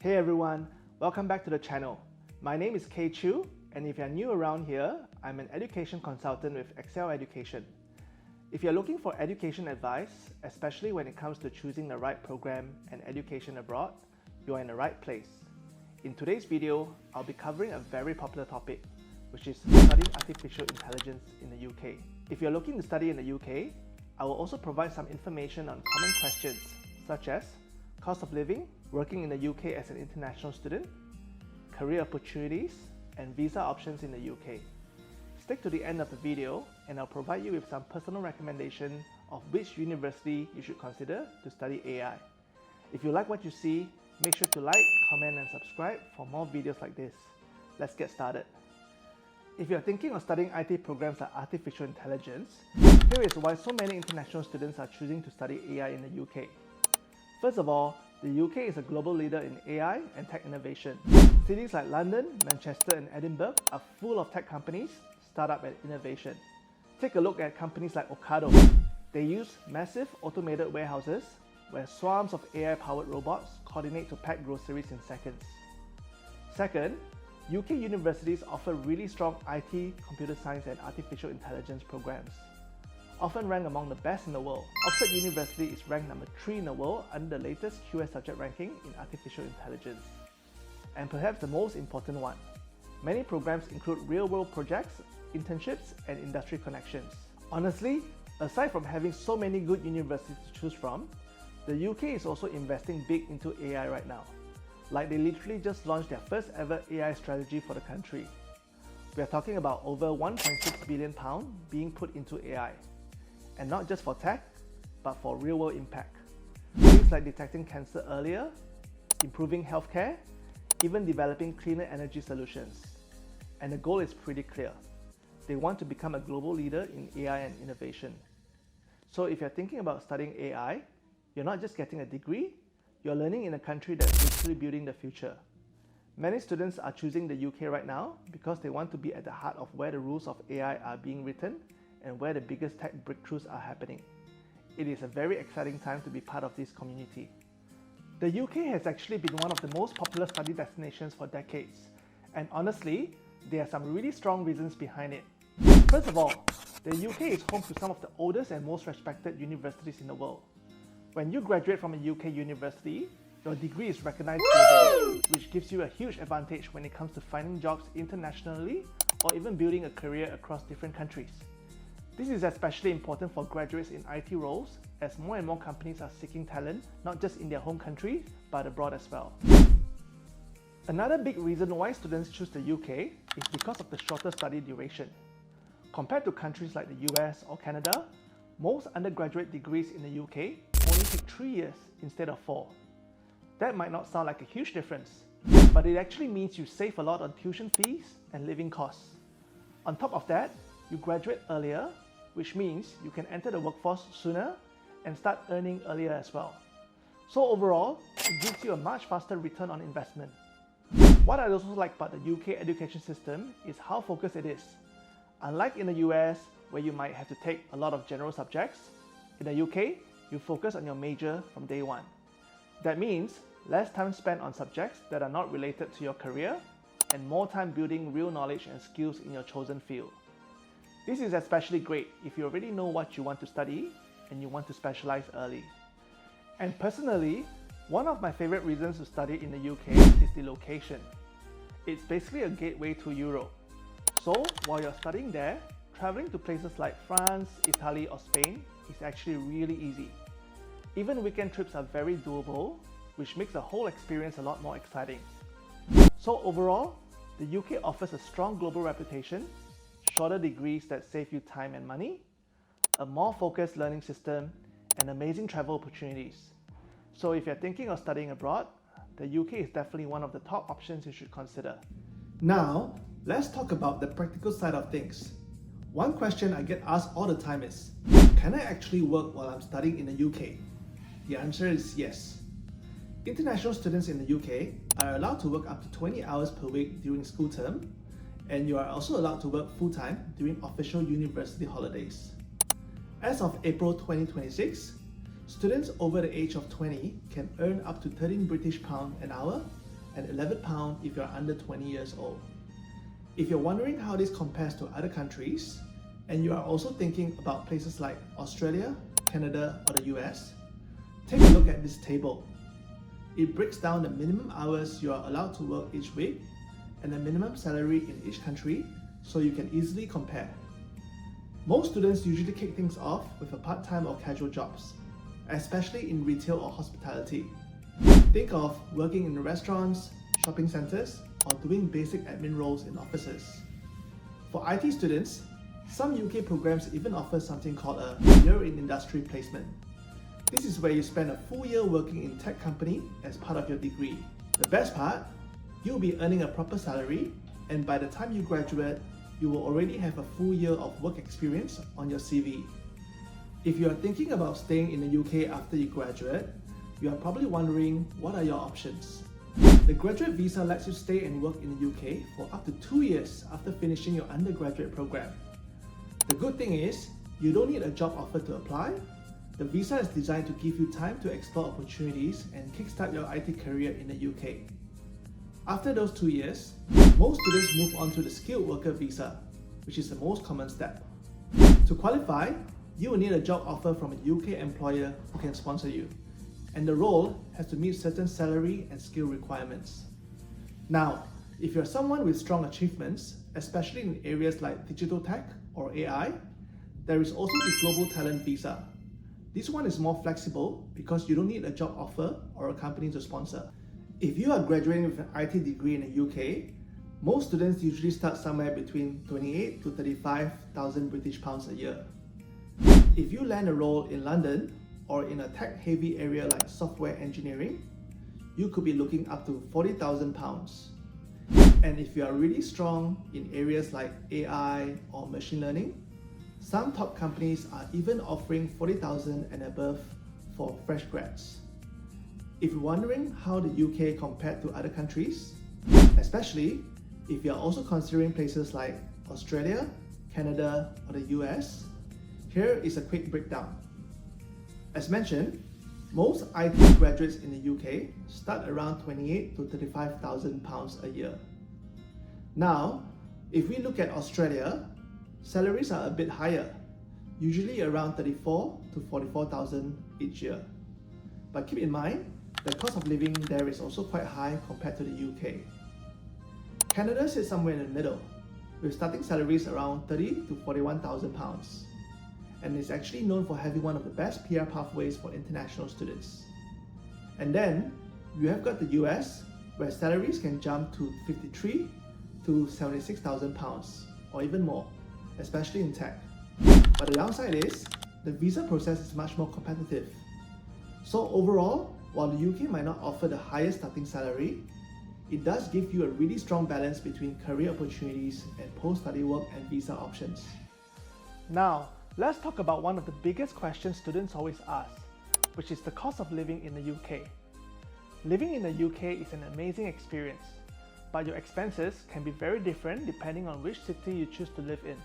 Hey everyone, welcome back to the channel. My name is Kay Chu, and if you're new around here, I'm an education consultant with Excel Education. If you're looking for education advice, especially when it comes to choosing the right program and education abroad, you're in the right place. In today's video, I'll be covering a very popular topic, which is studying artificial intelligence in the UK. If you're looking to study in the UK, I will also provide some information on common questions such as cost of living, working in the UK as an international student, career opportunities, and visa options in the UK. Stick to the end of the video and I'll provide you with some personal recommendation of which university you should consider to study AI. If you like what you see, make sure to like, comment, and subscribe for more videos like this. Let's get started. If you're thinking of studying IT programs like artificial intelligence, here is why so many international students are choosing to study AI in the UK. First of all, the UK is a global leader in AI and tech innovation. Cities like London, Manchester, and Edinburgh are full of tech companies, startup, and innovation. Take a look at companies like Ocado. They use massive automated warehouses where swarms of AI-powered robots coordinate to pack groceries in seconds. Second, UK universities offer really strong IT, computer science, and artificial intelligence programs. Often ranked among the best in the world, Oxford University is ranked number 3 in the world under the latest QS subject ranking in artificial intelligence. And perhaps the most important one, many programs include real-world projects, internships, and industry connections. Honestly, aside from having so many good universities to choose from, the UK is also investing big into AI right now. Like they literally just launched their first ever AI strategy for the country. We are talking about over £1.6 billion being put into AI. And not just for tech, but for real-world impact. Things like detecting cancer earlier, improving healthcare, even developing cleaner energy solutions. And the goal is pretty clear. They want to become a global leader in AI and innovation. So if you're thinking about studying AI, you're not just getting a degree, you're learning in a country that's literally building the future. Many students are choosing the UK right now because they want to be at the heart of where the rules of AI are being written and where the biggest tech breakthroughs are happening. It is a very exciting time to be part of this community. The UK has actually been one of the most popular study destinations for decades, and honestly, there are some really strong reasons behind it. First of all, the UK is home to some of the oldest and most respected universities in the world. When you graduate from a UK university, your degree is recognized globally, which gives you a huge advantage when it comes to finding jobs internationally or even building a career across different countries. This is especially important for graduates in IT roles, as more and more companies are seeking talent not just in their home country, but abroad as well. Another big reason why students choose the UK is because of the shorter study duration. Compared to countries like the US or Canada, most undergraduate degrees in the UK only take 3 years instead of 4. That might not sound like a huge difference, but it actually means you save a lot on tuition fees and living costs. On top of that, you graduate earlier, which means you can enter the workforce sooner and start earning earlier as well. So overall, it gives you a much faster return on investment. What I also like about the UK education system is how focused it is. Unlike in the US, where you might have to take a lot of general subjects, in the UK, you focus on your major from day one. That means less time spent on subjects that are not related to your career and more time building real knowledge and skills in your chosen field. This is especially great if you already know what you want to study and you want to specialize early. And personally, one of my favorite reasons to study in the UK is the location. It's basically a gateway to Europe. So while you're studying there, traveling to places like France, Italy, or Spain is actually really easy. Even weekend trips are very doable, which makes the whole experience a lot more exciting. So overall, the UK offers a strong global reputation, shorter degrees that save you time and money, a more focused learning system, and amazing travel opportunities. So if you're thinking of studying abroad, the UK is definitely one of the top options you should consider. Now, let's talk about the practical side of things. One question I get asked all the time is, can I actually work while I'm studying in the UK? The answer is yes. International students in the UK are allowed to work up to 20 hours per week during school term, and you are also allowed to work full-time during official university holidays. As of April 2026, students over the age of 20 can earn up to £13 an hour and £11 if you're under 20 years old. If you're wondering how this compares to other countries, and you are also thinking about places like Australia, Canada, or the US, take a look at this table. It breaks down the minimum hours you are allowed to work each week and the minimum salary in each country so you can easily compare. Most students usually kick things off with a part-time or casual jobs, especially in retail or hospitality. Think of working in restaurants, shopping centers, or doing basic admin roles in offices. For IT students, some UK programs even offer something called a year in industry placement. This is where you spend a full year working in a tech company as part of your degree. The best part, you'll be earning a proper salary, and by the time you graduate, you will already have a full year of work experience on your CV. If you are thinking about staying in the UK after you graduate, you are probably wondering what are your options. The graduate visa lets you stay and work in the UK for up to 2 years after finishing your undergraduate program. The good thing is, you don't need a job offer to apply. The visa is designed to give you time to explore opportunities and kickstart your IT career in the UK. After those 2 years, most students move on to the skilled worker visa, which is the most common step. To qualify, you will need a job offer from a UK employer who can sponsor you, and the role has to meet certain salary and skill requirements. Now, if you're someone with strong achievements, especially in areas like digital tech or AI, there is also the Global Talent Visa. This one is more flexible because you don't need a job offer or a company to sponsor. If you are graduating with an IT degree in the UK, most students usually start somewhere between 28 to 35,000 British pounds a year. If you land a role in London or in a tech-heavy area like software engineering, you could be looking up to £40,000. And if you are really strong in areas like AI or machine learning, some top companies are even offering £40,000 and above for fresh grads. If you're wondering how the UK compared to other countries, especially if you're also considering places like Australia, Canada, or the US, here is a quick breakdown. As mentioned, most IT graduates in the UK start around 28 to 35,000 pounds a year. Now, if we look at Australia, salaries are a bit higher, usually around 34 to 44,000 each year. But keep in mind, the cost of living there is also quite high compared to the UK. Canada sits somewhere in the middle, with starting salaries around 30 to 41,000 pounds, and is actually known for having one of the best PR pathways for international students. And then, you have got the US, where salaries can jump to 53 to 76,000 pounds, or even more, especially in tech. But the downside is, the visa process is much more competitive. So overall, while the UK might not offer the highest starting salary, it does give you a really strong balance between career opportunities and post-study work and visa options. Now, let's talk about one of the biggest questions students always ask, which is the cost of living in the UK. Living in the UK is an amazing experience, but your expenses can be very different depending on which city you choose to live in.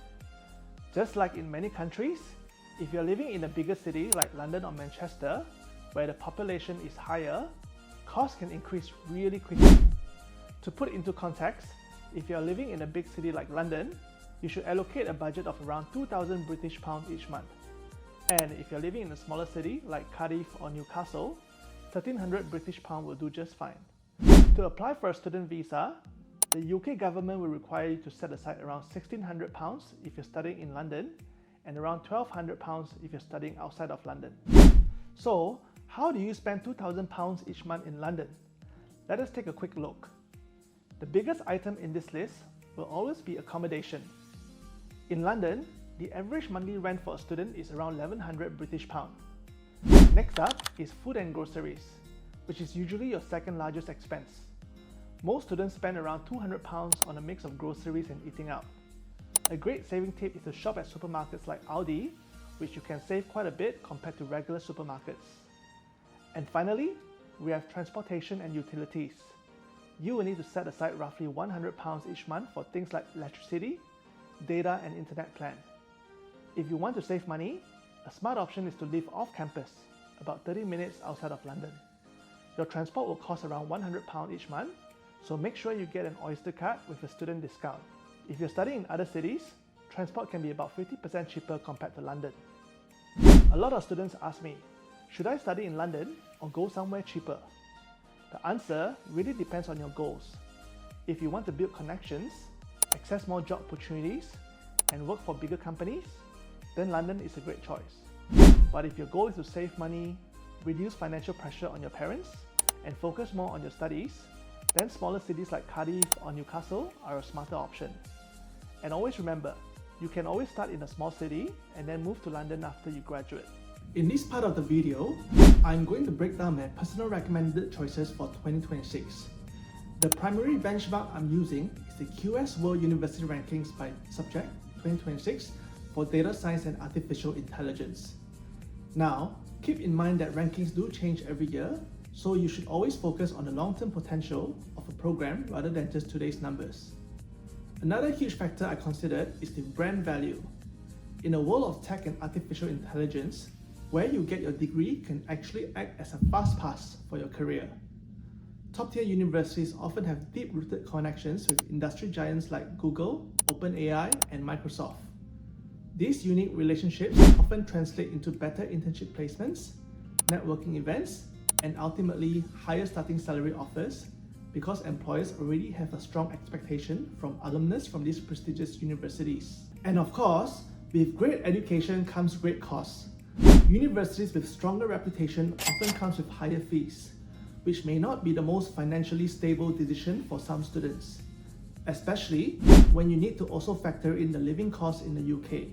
Just like in many countries, if you're living in a bigger city like London or Manchester, where the population is higher, costs can increase really quickly. To put it into context, if you're living in a big city like London, you should allocate a budget of around 2,000 British pounds each month. And if you're living in a smaller city like Cardiff or Newcastle, 1,300 British pounds will do just fine. To apply for a student visa, the UK government will require you to set aside around £1,600 if you're studying in London and around £1,200 if you're studying outside of London. So, how do you spend £2,000 each month in London? Let us take a quick look. The biggest item in this list will always be accommodation. In London, the average monthly rent for a student is around 1,100 British pounds. Next up is food and groceries, which is usually your second largest expense. Most students spend around £200 on a mix of groceries and eating out. A great saving tip is to shop at supermarkets like Aldi, which you can save quite a bit compared to regular supermarkets. And finally, we have transportation and utilities. You will need to set aside roughly £100 each month for things like electricity, data and internet plan. If you want to save money, a smart option is to live off campus, about 30 minutes outside of London. Your transport will cost around £100 each month, so make sure you get an Oyster card with a student discount. If you're studying in other cities, transport can be about 50% cheaper compared to London. A lot of students ask me, should I study in London or go somewhere cheaper? The answer really depends on your goals. If you want to build connections, access more job opportunities, and work for bigger companies, then London is a great choice. But if your goal is to save money, reduce financial pressure on your parents, and focus more on your studies, then smaller cities like Cardiff or Newcastle are a smarter option. And always remember, you can always start in a small city and then move to London after you graduate. In this part of the video, I'm going to break down my personal recommended choices for 2026. The primary benchmark I'm using is the QS World University Rankings by Subject 2026 for Data Science and Artificial Intelligence. Now, keep in mind that rankings do change every year, so you should always focus on the long-term potential of a program rather than just today's numbers. Another huge factor I considered is the brand value. In a world of tech and artificial intelligence, where you get your degree can actually act as a fast pass for your career. Top-tier universities often have deep-rooted connections with industry giants like Google, OpenAI, and Microsoft. These unique relationships often translate into better internship placements, networking events, and ultimately higher starting salary offers because employers already have a strong expectation from alumnus from these prestigious universities. And of course, with great education comes great costs. Universities with stronger reputation often comes with higher fees, which may not be the most financially stable decision for some students, especially when you need to also factor in the living costs in the UK.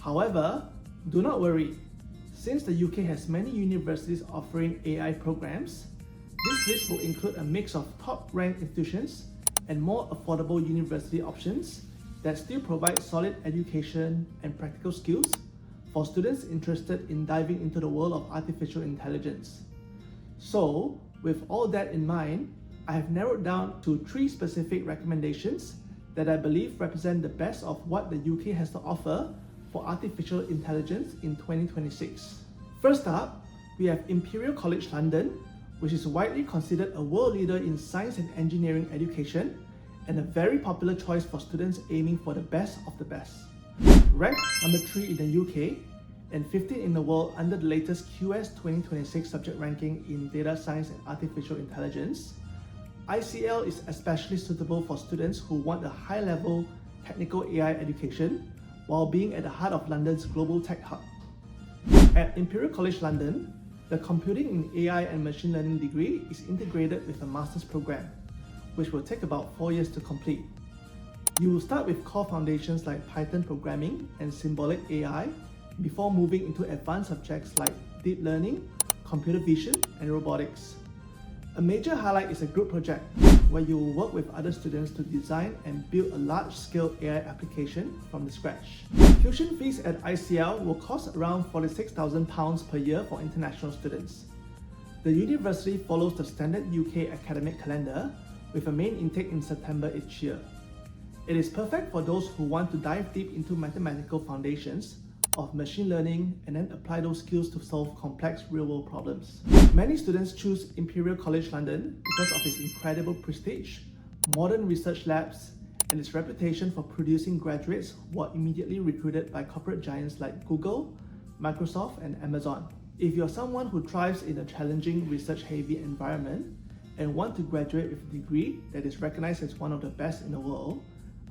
However, do not worry. Since the UK has many universities offering AI programs, this list will include a mix of top-ranked institutions and more affordable university options that still provide solid education and practical skills for students interested in diving into the world of artificial intelligence. So, with all that in mind, I have narrowed down to 3 specific recommendations that I believe represent the best of what the UK has to offer for artificial intelligence in 2026. First up, we have Imperial College London, which is widely considered a world leader in science and engineering education and a very popular choice for students aiming for the best of the best. Ranked number 3 in the UK and 15 in the world under the latest QS 2026 subject ranking in data science and artificial intelligence, ICL is especially suitable for students who want a high-level technical AI education while being at the heart of London's global tech hub. At Imperial College London, the Computing in AI and Machine Learning degree is integrated with a master's program, which will take about 4 years to complete. You will start with core foundations like Python programming and symbolic AI before moving into advanced subjects like deep learning, computer vision, and robotics. A major highlight is a group project where you will work with other students to design and build a large-scale AI application from the scratch. Tuition fees at ICL will cost around £46,000 per year for international students. The university follows the standard UK academic calendar with a main intake in September each year. It is perfect for those who want to dive deep into mathematical foundations of machine learning and then apply those skills to solve complex real-world problems. Many students choose Imperial College London because of its incredible prestige, modern research labs, and its reputation for producing graduates who are immediately recruited by corporate giants like Google, Microsoft, and Amazon. If you're someone who thrives in a challenging research-heavy environment and want to graduate with a degree that is recognized as one of the best in the world,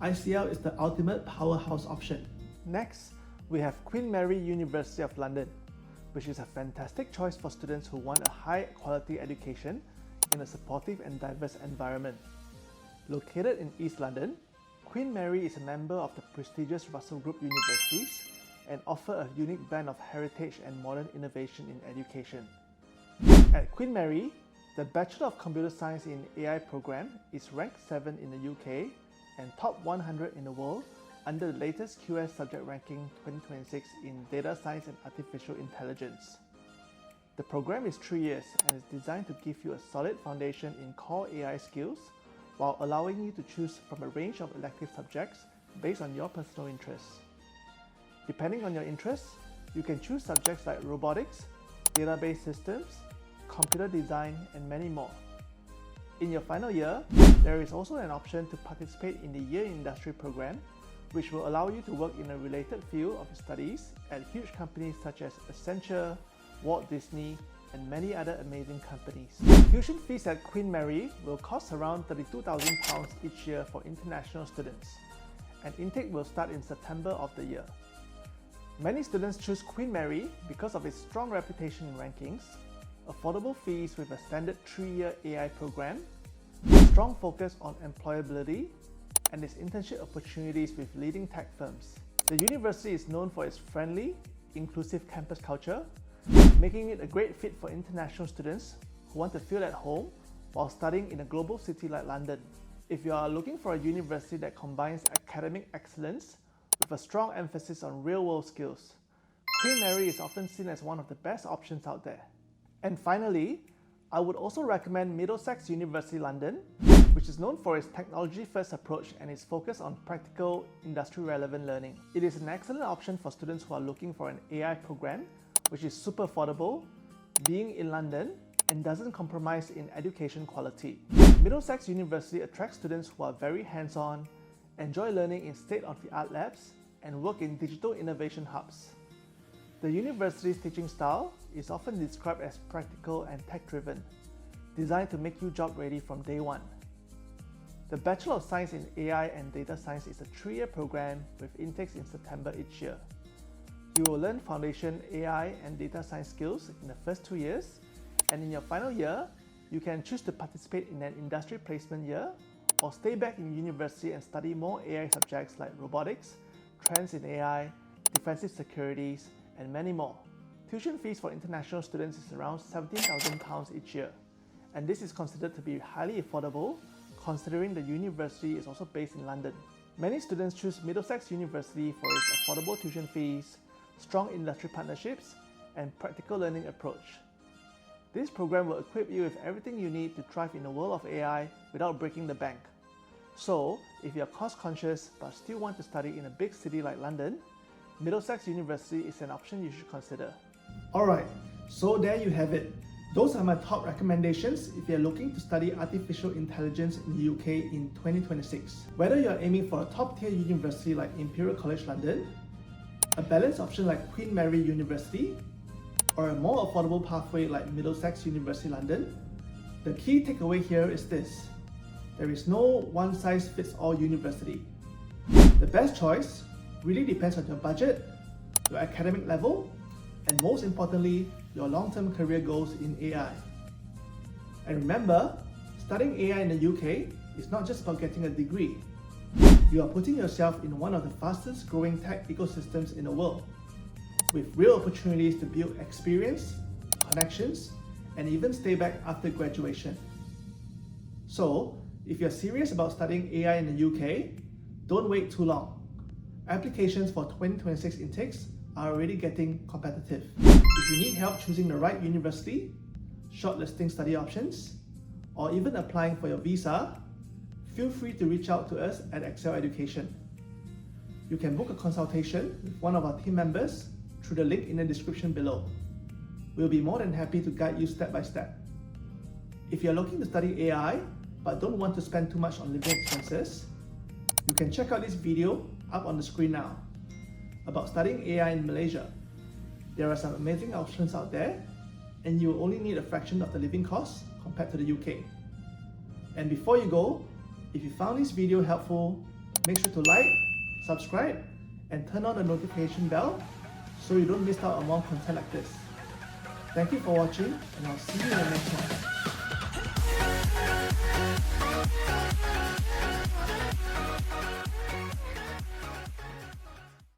ICL is the ultimate powerhouse option. Next, we have Queen Mary University of London, which is a fantastic choice for students who want a high-quality education in a supportive and diverse environment. Located in East London, Queen Mary is a member of the prestigious Russell Group universities and offer a unique blend of heritage and modern innovation in education. At Queen Mary, the Bachelor of Computer Science in AI program is ranked 7 in the UK and top 100 in the world under the latest QS subject ranking 2026 in data science and artificial intelligence. The program is 3 years and is designed to give you a solid foundation in core AI skills while allowing you to choose from a range of elective subjects based on your personal interests. Depending on your interests, you can choose subjects like robotics, database systems, computer design, and many more. In your final year, there is also an option to participate in the Year in Industry program, which will allow you to work in a related field of your studies at huge companies such as Accenture, Walt Disney, and many other amazing companies. Tuition fees at Queen Mary will cost around £32,000 each year for international students, and intake will start in September of the year. Many students choose Queen Mary because of its strong reputation in rankings, affordable fees with a standard 3-year AI program, strong focus on employability, and its internship opportunities with leading tech firms. The university is known for its friendly, inclusive campus culture, making it a great fit for international students who want to feel at home while studying in a global city like London. If you are looking for a university that combines academic excellence with a strong emphasis on real-world skills, Queen Mary is often seen as one of the best options out there. And finally, I would also recommend Middlesex University London, which is known for its technology-first approach and its focus on practical, industry-relevant learning. It is an excellent option for students who are looking for an AI program, which is super affordable, being in London, and doesn't compromise in education quality. Middlesex University attracts students who are very hands-on, enjoy learning in state-of-the-art labs, and work in digital innovation hubs. The university's teaching style is often described as practical and tech-driven, designed to make you job-ready from day one. The Bachelor of Science in AI and Data Science is a 3-year program with intakes in September each year. You will learn foundation AI and data science skills in the first 2 years, and in your final year, you can choose to participate in an industry placement year or stay back in university and study more AI subjects like robotics, trends in AI, defensive securities, and many more. Tuition fees for international students is around £17,000 each year, and this is considered to be highly affordable considering the university is also based in London. Many students choose Middlesex University for its affordable tuition fees, strong industry partnerships, and practical learning approach. This program will equip you with everything you need to thrive in the world of AI without breaking the bank. So, if you're cost conscious but still want to study in a big city like London, Middlesex University is an option you should consider. Alright, so there you have it. Those are my top recommendations if you're looking to study artificial intelligence in the UK in 2026. Whether you're aiming for a top-tier university like Imperial College London, a balanced option like Queen Mary University, or a more affordable pathway like Middlesex University London, the key takeaway here is this: there is no one-size-fits-all university. The best choice really depends on your budget, your academic level, and most importantly, your long-term career goals in AI. And remember, studying AI in the UK is not just about getting a degree. You are putting yourself in one of the fastest growing tech ecosystems in the world, with real opportunities to build experience, connections, and even stay back after graduation. So, if you're serious about studying AI in the UK, don't wait too long. Applications for 2026 intakes are already getting competitive. If you need help choosing the right university, shortlisting study options, or even applying for your visa, feel free to reach out to us at Excel Education. You can book a consultation with one of our team members through the link in the description below. We'll be more than happy to guide you step by step. If you're looking to study AI but don't want to spend too much on living expenses, you can check out this video up on the screen now about studying AI in Malaysia. There are some amazing options out there, and you will only need a fraction of the living costs compared to the UK. And before you go, if you found this video helpful, make sure to like, subscribe, and turn on the notification bell so you don't miss out on more content like this. Thank you for watching, and I'll see you in the next one.